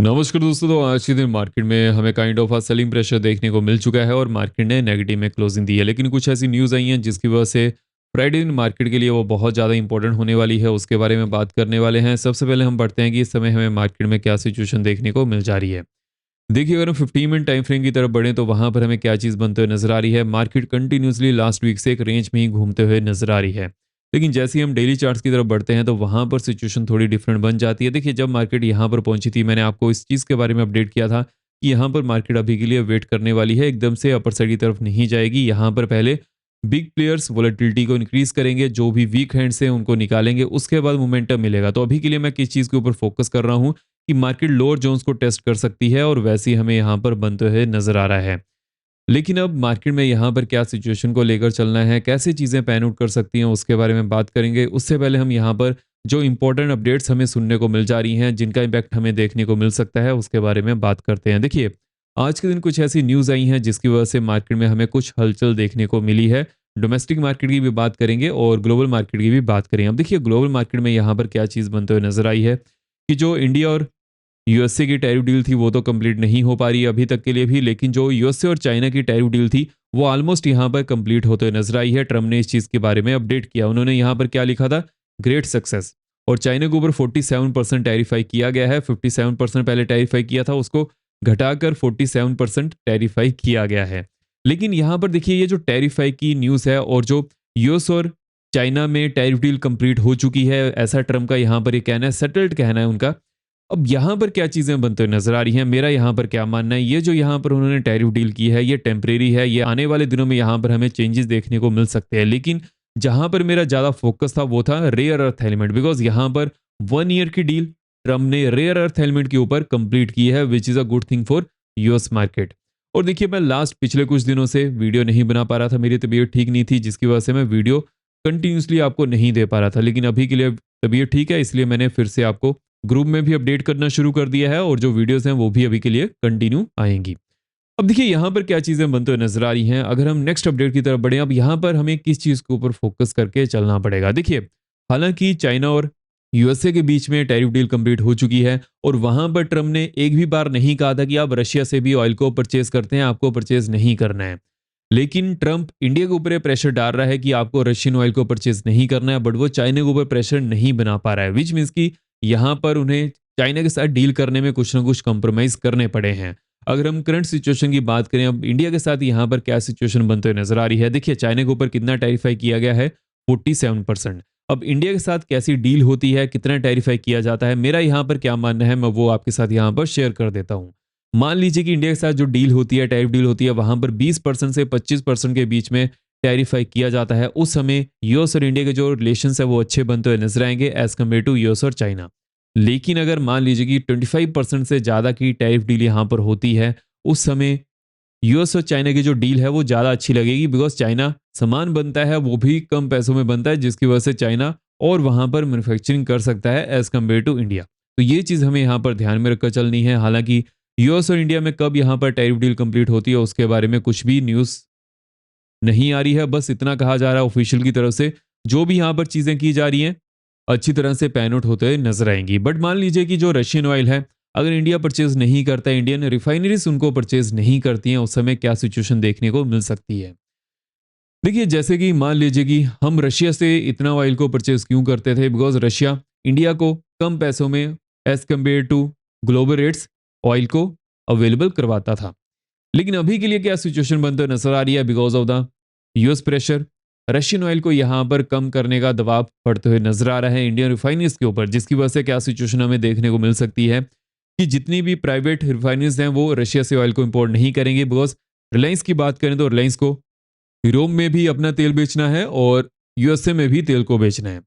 नमस्कार दोस्तों। तो आज के दिन मार्केट में हमें काइंड ऑफ सेलिंग प्रेशर देखने को मिल चुका है और मार्केट ने नेगेटिव में क्लोजिंग दी है। लेकिन कुछ ऐसी न्यूज़ आई हैं जिसकी वजह से फ्राइडे दिन मार्केट के लिए वो बहुत ज़्यादा इंपॉर्टेंट होने वाली है, उसके बारे में बात करने वाले हैं। सबसे पहले हम बढ़ते हैं कि इस समय हमें मार्केट में क्या सिचुएशन देखने को मिल जा रही है। देखिए, अगर हम 15 मिनट टाइम फ्रेम की तरफ बढ़ें तो वहाँ पर हमें क्या चीज़ बनते हुए नजर आ रही है। मार्केट कंटिन्यूसली लास्ट वीक से एक रेंज में ही घूमते हुए नजर आ रही है। लेकिन जैसे ही हम डेली चार्ट्स की तरफ बढ़ते हैं तो वहाँ पर सिचुएशन थोड़ी डिफरेंट बन जाती है। देखिए, जब मार्केट यहाँ पर पहुंची थी, मैंने आपको इस चीज़ के बारे में अपडेट किया था कि यहाँ पर मार्केट अभी के लिए वेट करने वाली है, एकदम से अपर साइड की तरफ नहीं जाएगी। यहाँ पर पहले बिग प्लेयर्स वोलेटिलिटी को इंक्रीज करेंगे, जो भी वीक हैंड्स हैं उनको निकालेंगे, उसके बाद मोमेंटम मिलेगा। तो अभी के लिए मैं किस चीज़ के ऊपर फोकस कर रहा हूँ कि मार्केट लोअर जोन्स को टेस्ट कर सकती है और वैसे ही हमें यहाँ पर बनते हुए नजर आ रहा है। लेकिन अब मार्केट में यहाँ पर क्या सिचुएशन को लेकर चलना है, कैसे चीज़ें पैन आउट कर सकती हैं, उसके बारे में बात करेंगे। उससे पहले हम यहाँ पर जो इंपॉर्टेंट अपडेट्स हमें सुनने को मिल जा रही हैं, जिनका इम्पैक्ट हमें देखने को मिल सकता है, उसके बारे में बात करते हैं। देखिए, आज के दिन कुछ ऐसी न्यूज़ आई हैं जिसकी वजह से मार्केट में हमें कुछ हलचल देखने को मिली है। डोमेस्टिक मार्केट की भी बात करेंगे और ग्लोबल मार्केट की भी बात करेंगे। अब देखिए, ग्लोबल मार्केट में यहाँ पर क्या चीज़ बनते हुए नजर आई है कि जो इंडिया और यूएसए की टैरिफ डील थी वो तो कंप्लीट नहीं हो पा रही है अभी तक के लिए भी। लेकिन जो यूएसए और चाइना की टैरिफ डील थी वो ऑलमोस्ट यहाँ पर कंप्लीट होते हुए नजर आई है। ट्रम्प ने इस चीज़ के बारे में अपडेट किया। उन्होंने यहाँ पर क्या लिखा था, ग्रेट सक्सेस। और चाइना के ऊपर 47% टैरिफाई किया गया है। 57% पहले टैरिफाई किया था, उसको घटाकर 47% टैरिफाई किया गया है। लेकिन यहाँ पर देखिए, ये जो टैरिफाई की न्यूज़ है और जो यूएस और चाइना में टैरिफ डील कंप्लीट हो चुकी है, ऐसा ट्रम्प का यहाँ पर ये कहना है, सेटल्ड कहना है उनका। अब यहाँ पर क्या चीज़ें बनते हुए नज़र आ रही हैं, मेरा यहाँ पर क्या मानना है, ये जो यहाँ पर उन्होंने टैरिफ डील की है ये टेम्परेरी है। ये आने वाले दिनों में यहाँ पर हमें चेंजेस देखने को मिल सकते हैं। लेकिन जहाँ पर मेरा ज़्यादा फोकस था वो था रेयर अर्थ एलिमेंट, बिकॉज यहाँ पर 1 ईयर की डील ट्रम्प ने रेयर अर्थ एलिमेंट के ऊपर कंप्लीट की है, which is a good thing for US market. और देखिए, मैं लास्ट पिछले कुछ दिनों से वीडियो नहीं बना पा रहा था, मेरी तबीयत ठीक नहीं थी, जिसकी वजह से मैं वीडियो कंटिन्यूसली आपको नहीं दे पा रहा था। लेकिन अभी के लिए तबीयत ठीक है, इसलिए मैंने फिर से आपको ग्रुप में भी अपडेट करना शुरू कर दिया है और जो वीडियोस हैं वो भी अभी के लिए कंटिन्यू आएंगी। अब देखिए, यहाँ पर क्या चीज़ें बनते हुए नजर आ रही हैं। अगर हम नेक्स्ट अपडेट की तरफ बढ़े, अब यहाँ पर हमें किस चीज़ के ऊपर फोकस करके चलना पड़ेगा। देखिए, हालांकि चाइना और यूएसए के बीच में टैरिफ डील कंप्लीट हो चुकी है और वहां पर ट्रम्प ने एक भी बार नहीं कहा था कि आप रशिया से भी ऑयल को परचेज करते हैं, आपको परचेज नहीं करना है। लेकिन ट्रम्प इंडिया के ऊपर प्रेशर डाल रहा है कि आपको रशियन ऑयल को परचेज नहीं करना है, बट वो चाइना के ऊपर प्रेशर नहीं बना पा रहा है, विच मीन्स कि यहाँ पर उन्हें चाइना के साथ डील करने में कुछ ना कुछ कंप्रोमाइज करने पड़े हैं। अगर हम करंट सिचुएशन की बात करें, अब इंडिया के साथ यहाँ पर क्या सिचुएशन बनते हुए नजर आ रही है। देखिए, चाइना के ऊपर कितना टैरिफाई किया गया है, 47%। अब इंडिया के साथ कैसी डील होती है, कितना टैरिफाई किया जाता है, मेरा यहाँ पर क्या मानना है, मैं वो आपके साथ यहाँ पर शेयर कर देता हूँ। मान लीजिए कि इंडिया के साथ जो डील होती है, टैरिफ डील होती है, वहां पर 20% से 25% के बीच में टैरिफाई किया जाता है। उस समय यूएस और इंडिया के जो रिलेशन है वो अच्छे बनते हुए नजर आएंगे एज कम्पेयर टू यूएस और चाइना। लेकिन अगर मान लीजिए कि 25% से ज़्यादा की टैरिफ डील यहाँ पर होती है, उस समय यूएस और चाइना की जो डील है वो ज़्यादा अच्छी लगेगी, बिकॉज चाइना सामान बनता है वो भी कम पैसों में बनता है, जिसकी वजह से चाइना और वहाँ पर मैन्युफैक्चरिंग कर सकता है एज कम्पेयर टू इंडिया। तो ये चीज़ हमें यहाँ पर ध्यान में रखकर चलनी है। हालांकि यूएस और इंडिया में कब यहाँ पर टैरिफ डील कंप्लीट होती है उसके बारे में कुछ भी न्यूज़ नहीं आ रही है। बस इतना कहा जा रहा है ऑफिशियल की तरफ से, जो भी यहाँ पर चीज़ें की जा रही हैं अच्छी तरह से पैन आउट होते हुए नजर आएंगी। बट मान लीजिए कि जो रशियन ऑयल है, अगर इंडिया परचेज नहीं करता, इंडियन रिफाइनरीज उनको परचेज नहीं करती हैं, उस समय क्या सिचुएशन देखने को मिल सकती है। देखिए, जैसे कि मान लीजिए कि हम रशिया से इतना ऑयल को परचेज क्यों करते थे, बिकॉज रशिया इंडिया को कम पैसों में as compare to global rates oil को अवेलेबल करवाता था। लेकिन अभी के लिए क्या सिचुएशन बनते हुए नजर आ रही है, because of the US pressure, Russian oil को यहाँ पर कम करने का दबाव पड़ते हुए नजर आ रहा है इंडियन रिफाइनरीज के ऊपर, जिसकी वजह से क्या सिचुएशन हमें देखने को मिल सकती है कि जितनी भी प्राइवेट रिफाइनरीज हैं वो रशिया से ऑयल को इंपोर्ट नहीं करेंगे। बिकॉज रिलायंस की बात करें तो रिलायंस को यूरोप में भी अपना तेल बेचना है और यूएसए में भी तेल को बेचना है।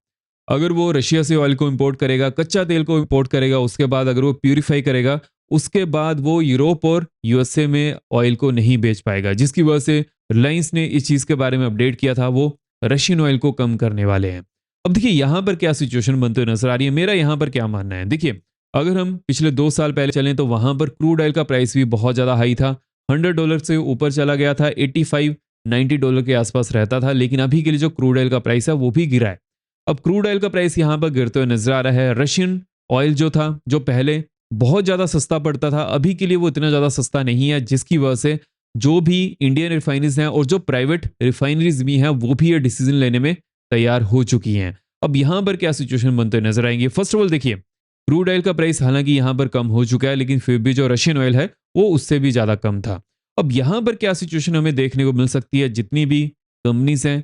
अगर वो रशिया से ऑयल को इंपोर्ट करेगा, कच्चा तेल को इंपोर्ट करेगा, उसके बाद अगर वो प्यूरिफाई करेगा, उसके बाद वो यूरोप और यूएसए में ऑयल को नहीं बेच पाएगा, जिसकी वजह से रिलायंस ने इस चीज़ के बारे में अपडेट किया था, वो रशियन ऑयल को कम करने वाले हैं। अब देखिए, यहाँ पर क्या सिचुएशन बनते हुए नजर आ रही है, मेरा यहाँ पर क्या मानना है। देखिए, अगर हम पिछले 2 साल पहले चलें तो वहां पर क्रूड ऑयल का प्राइस भी बहुत ज़्यादा हाई था, $100 से ऊपर चला गया था, $85-90 के आसपास रहता था। लेकिन अभी के लिए जो क्रूड ऑयल का प्राइस है वो भी गिरा है। अब क्रूड ऑयल का प्राइस यहाँ पर गिरते हुए नजर आ रहा है। रशियन ऑयल जो था, जो पहले बहुत ज़्यादा सस्ता पड़ता था, अभी के लिए वो इतना ज़्यादा सस्ता नहीं है, जिसकी वजह से जो भी इंडियन रिफाइनरीज हैं और जो प्राइवेट रिफाइनरीज भी हैं वो भी ये डिसीजन लेने में तैयार हो चुकी हैं। अब यहाँ पर क्या सिचुएशन बनते नजर आएंगे? फर्स्ट ऑफ ऑल देखिए, क्रूड ऑयल का प्राइस हालांकि यहाँ पर कम हो चुका है, लेकिन फिर भी जो रशियन ऑयल है वो उससे भी ज़्यादा कम था। अब यहाँ पर क्या सिचुएशन हमें देखने को मिल सकती है? जितनी भी कंपनीज हैं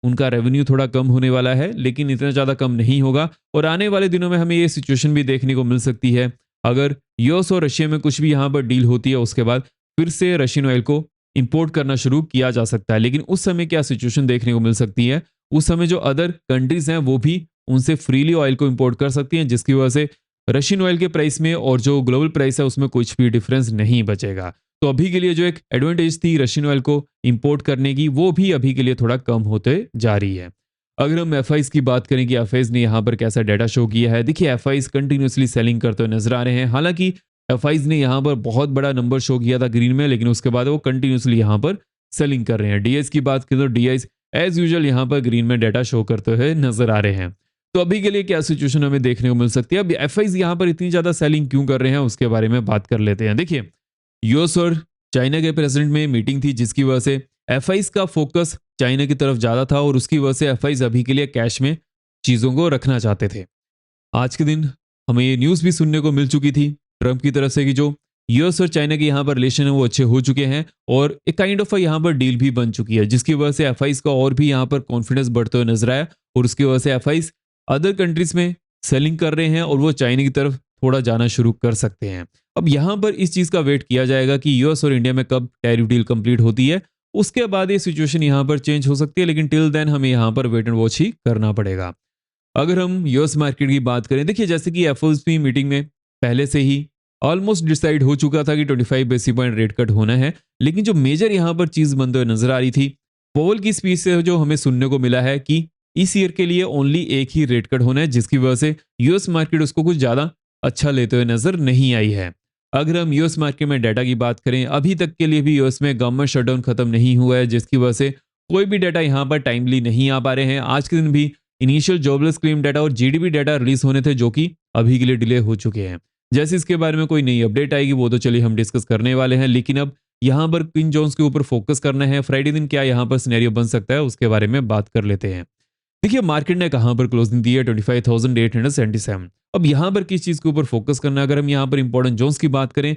उनका रेवेन्यू थोड़ा कम होने वाला है, लेकिन इतना ज़्यादा कम नहीं होगा। और आने वाले दिनों में हमें ये सिचुएशन भी देखने को मिल सकती है, अगर यूएस और रशिया में कुछ भी यहाँ पर डील होती है उसके बाद फिर से रशियन ऑयल को इंपोर्ट करना शुरू किया जा सकता है। लेकिन उस समय क्या सिचुएशन देखने को मिल सकती है? उस समय जो अदर कंट्रीज हैं वो भी उनसे फ्रीली ऑयल को इंपोर्ट कर सकती हैं, जिसकी वजह से रशियन ऑयल के प्राइस में और जो ग्लोबल प्राइस है उसमें कुछ भी डिफरेंस नहीं बचेगा। तो अभी के लिए जो एक एडवांटेज थी रशियन ऑयल को इंपोर्ट करने की, वो भी अभी के लिए थोड़ा कम होते जा रही है। अगर हम एफ की बात करें कि एफ ने यहाँ पर कैसा डाटा शो किया है, देखिए एफ कंटिन्यूसली सेलिंग करते हुए नजर आ रहे हैं। हालांकि एफ ने यहाँ पर बहुत बड़ा नंबर शो किया था ग्रीन में, लेकिन उसके बाद वो कंटिन्यूसली यहाँ पर सेलिंग कर रहे हैं। डीएस की बात करें तो डीएस एज यूजुअल यहाँ पर ग्रीन में डाटा शो करते हुए नजर आ रहे हैं। तो अभी के लिए क्या सिचुएशन हमें देखने को मिल सकती है? अब एफ यहाँ पर इतनी ज्यादा सेलिंग क्यों कर रहे हैं उसके बारे में बात कर लेते हैं। देखिए, यूएस और चाइना के प्रेसिडेंट में मीटिंग थी, जिसकी वजह से एफ का फोकस चाइना की तरफ ज़्यादा था और उसकी वजह से एफ अभी के लिए कैश में चीज़ों को रखना चाहते थे। आज के दिन हमें ये न्यूज़ भी सुनने को मिल चुकी थी ट्रंप की तरफ से कि जो यूएस और चाइना के यहाँ पर रिलेशन है वो अच्छे हो चुके हैं और एक काइंड ऑफ यहाँ पर डील भी बन चुकी है, जिसकी वजह से एफ का और भी यहाँ पर कॉन्फिडेंस बढ़ते हुए नजर आया और उसकी वजह से एफ अदर कंट्रीज में सेलिंग कर रहे हैं और वो चाइना की तरफ थोड़ा जाना शुरू कर सकते हैं। अब यहाँ पर इस चीज़ का वेट किया जाएगा कि यूएस और इंडिया में कब टैरिफ डील कंप्लीट होती है, उसके बाद ये सिचुएशन यहाँ पर चेंज हो सकती है। लेकिन टिल देन हमें यहाँ पर वेट एंड वॉच ही करना पड़ेगा। अगर हम यूएस मार्केट की बात करें, देखिए जैसे कि एफओएमसी मीटिंग में पहले से ही ऑलमोस्ट डिसाइड हो चुका था कि 25 बेसिस पॉइंट रेट कट होना है, लेकिन जो मेजर यहाँ पर चीज़ बनते हुए नजर आ रही थी पॉवेल की स्पीच से जो हमें सुनने को मिला है कि इस ईयर के लिए ओनली एक ही रेट कट होना है, जिसकी वजह से यूएस मार्केट उसको कुछ ज़्यादा अच्छा लेते हुए नजर नहीं आई है। अगर हम यूएस मार्केट में डाटा की बात करें, अभी तक के लिए भी यूएस में गवर्नमेंट शटडाउन खत्म नहीं हुआ है, जिसकी वजह से कोई भी डाटा यहाँ पर टाइमली नहीं आ पा रहे हैं। आज के दिन भी इनिशियल जॉबलेस क्लेम डाटा और जीडीपी डाटा रिलीज होने थे, जो कि अभी के लिए डिले हो चुके हैं। जैसे इसके बारे में कोई नई अपडेट आएगी वो तो चलिए हम डिस्कस करने वाले हैं, लेकिन अब यहाँ पर किन जोन्स के ऊपर फोकस करना है, फ्राइडे दिन क्या यहाँ पर सिनेरियो बन सकता है उसके बारे में बात कर लेते हैं। देखिए, मार्केट ने कहां पर क्लोजिंग दी है? 25,877। अब यहां पर किस चीज के ऊपर फोकस करना है? अगर हम यहां पर इंपॉर्टेंट जोन्स की बात करें,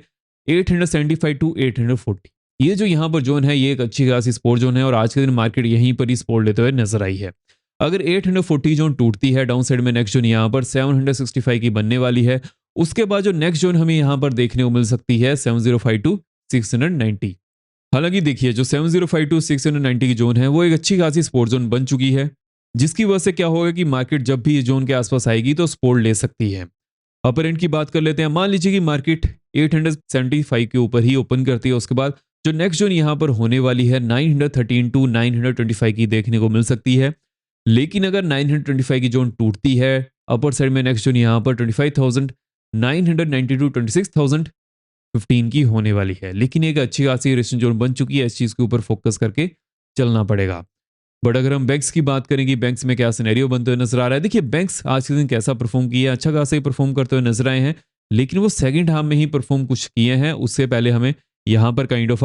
875 टू 840, ये जो यहां पर जोन है ये एक अच्छी खासी सपोर्ट जोन है और आज के दिन मार्केट यहीं पर ही सपोर्ट लेते हुए नजर आई है। अगर 840 जोन टूटती है डाउन साइड में, नेक्स्ट जोन यहाँ पर 765 की बनने वाली है। उसके बाद जो नेक्स्ट जोन हमें यहाँ पर देखने को मिल सकती है 705 टू 690। हालांकि देखिए, जो 705 टू 690 की जोन है वो एक अच्छी खासी सपोर्ट जोन बन चुकी है, जिसकी वजह से क्या होगा कि मार्केट जब भी इस जोन के आसपास आएगी तो सपोर्ट ले सकती है। अपर एंड की बात कर लेते हैं। मान लीजिए कि मार्केट 875 के ऊपर ही ओपन करती है, उसके बाद जो नेक्स्ट जोन यहाँ पर होने वाली है 913 टू 925 की देखने को मिल सकती है। लेकिन अगर 925 की जोन टूटती है, अपर साइड में नेक्स्ट जोन यहाँ पर 25,990 टू 26,015 की होने वाली है। लेकिन एक अच्छी खासी रेजिस्टेंस जोन बन चुकी है, इस चीज के ऊपर फोकस करके चलना पड़ेगा। बट अगर हम बैंक्स की बात करें कि बैंक्स में क्या सिनेरियो बनते हुए नजर आ रहा है, देखिए बैंक्स आज के दिन कैसा परफॉर्म किया, अच्छा खासा ही परफॉर्म करते हुए नजर आए हैं, लेकिन वो सेकंड हाफ में ही परफॉर्म कुछ किए हैं। उससे पहले हमें यहाँ पर kind of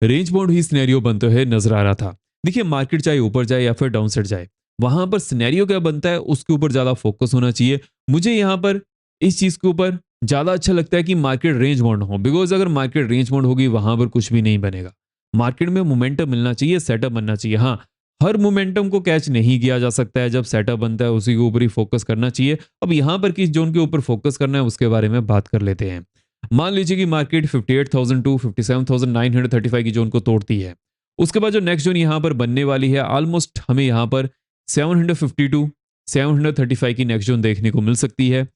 range bound he scenario बनते हुए नजर आ रहा था। देखिए, मार्केट चाहे ऊपर जाए या फिर डाउन साइड जाए, वहां पर सिनेरियो क्या बनता है उसके ऊपर ज्यादा फोकस होना चाहिए। मुझे यहाँ पर इस चीज के ऊपर ज्यादा अच्छा लगता है कि मार्केट रेंज बाउंड हो, बिकॉज अगर मार्केट रेंज बाउंड होगी वहां पर कुछ भी नहीं बनेगा। मार्केट में मोमेंटम मिलना चाहिए, सेटअप बनना चाहिए। हाँ, हर मोमेंटम को कैच नहीं किया जा सकता है, जब सेटअप बनता है उसी के ऊपर ही फोकस करना चाहिए। अब यहां पर किस जोन के ऊपर फोकस करना है उसके बारे में बात कर लेते हैं। मान लीजिए कि मार्केट 58,000 टू 57,935 की जोन को तोड़ती है, उसके बाद जो नेक्स्ट जोन यहां पर बनने वाली है ऑलमोस्ट हमें यहां पर 750 टू 735 की नेक्स्ट जोन देखने को मिल सकती है।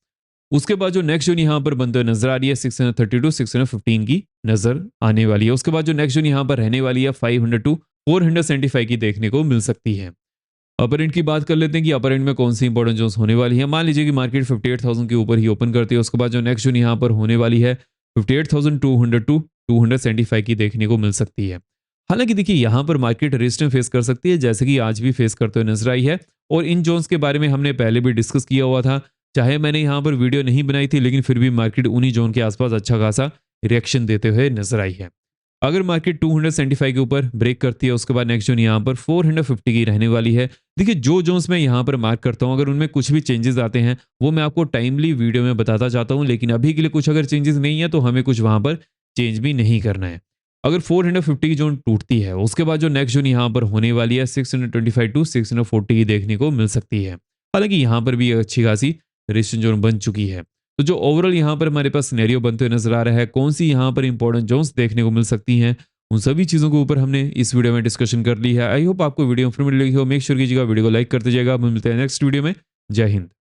उसके बाद जो नेक्स्ट जोन यहां पर बनते हुए नजर आ रही है 630 टू 615 की नजर आने वाली है। उसके बाद जो नेक्स्ट जोन यहां पर रहने वाली है 500 टू 475 की देखने को मिल सकती है। अपर एंड की बात कर लेते हैं कि अपर एंड में कौन सी इंपॉर्टेंट जोन्स होने वाली है। मान लीजिए कि मार्केट 58,000 के ऊपर ही ओपन करती है, उसके बाद जो नेक्स्ट जोन यहाँ पर होने वाली है 58,200 टू 275 की देखने को मिल सकती है। हालांकि देखिए, यहाँ पर मार्केट रेजिस्टेंस फेस कर सकती है, जैसे कि आज भी फेस करते हुए नजर आई है। और इन जोन्स के बारे में हमने पहले भी डिस्कस किया हुआ था, चाहे मैंने यहाँ पर वीडियो नहीं बनाई थी, लेकिन फिर भी मार्केट उन्हीं जोन के आसपास अच्छा खासा रिएक्शन देते हुए नजर आई है। अगर मार्केट 275 के ऊपर ब्रेक करती है, उसके बाद नेक्स्ट जोन यहाँ पर 450 की रहने वाली है। देखिए, जो जोन्स मैं यहाँ पर मार्क करता हूँ, अगर उनमें कुछ भी चेंजेस आते हैं वो मैं आपको टाइमली वीडियो में बताता चाहता हूँ, लेकिन अभी के लिए कुछ अगर चेंजेस नहीं है तो हमें कुछ वहाँ पर चेंज भी नहीं करना है। अगर 450 की जोन टूटती है, उसके बाद जो नेक्स्ट जोन यहाँ पर होने वाली है 625 टू 640 की देखने को मिल सकती है। हालांकि यहाँ पर भी अच्छी खासी रेजिस्टेंस जोन बन चुकी है। तो जो ओवरऑल यहाँ पर हमारे पास सिनेरियो बनते हुए नजर आ रहा है, कौन सी यहाँ पर इंपॉर्टेंट जोन्स देखने को मिल सकती हैं, उन सभी चीज़ों के ऊपर हमने इस वीडियो में डिस्कशन कर ली है। आई होप आपको वीडियो इन्फॉर्मेटिव लगी हो। मेक श्योर कीजिएगा वीडियो को लाइक करते जाएगा। हम मिलते हैं नेक्स्ट वीडियो में। जय हिंद।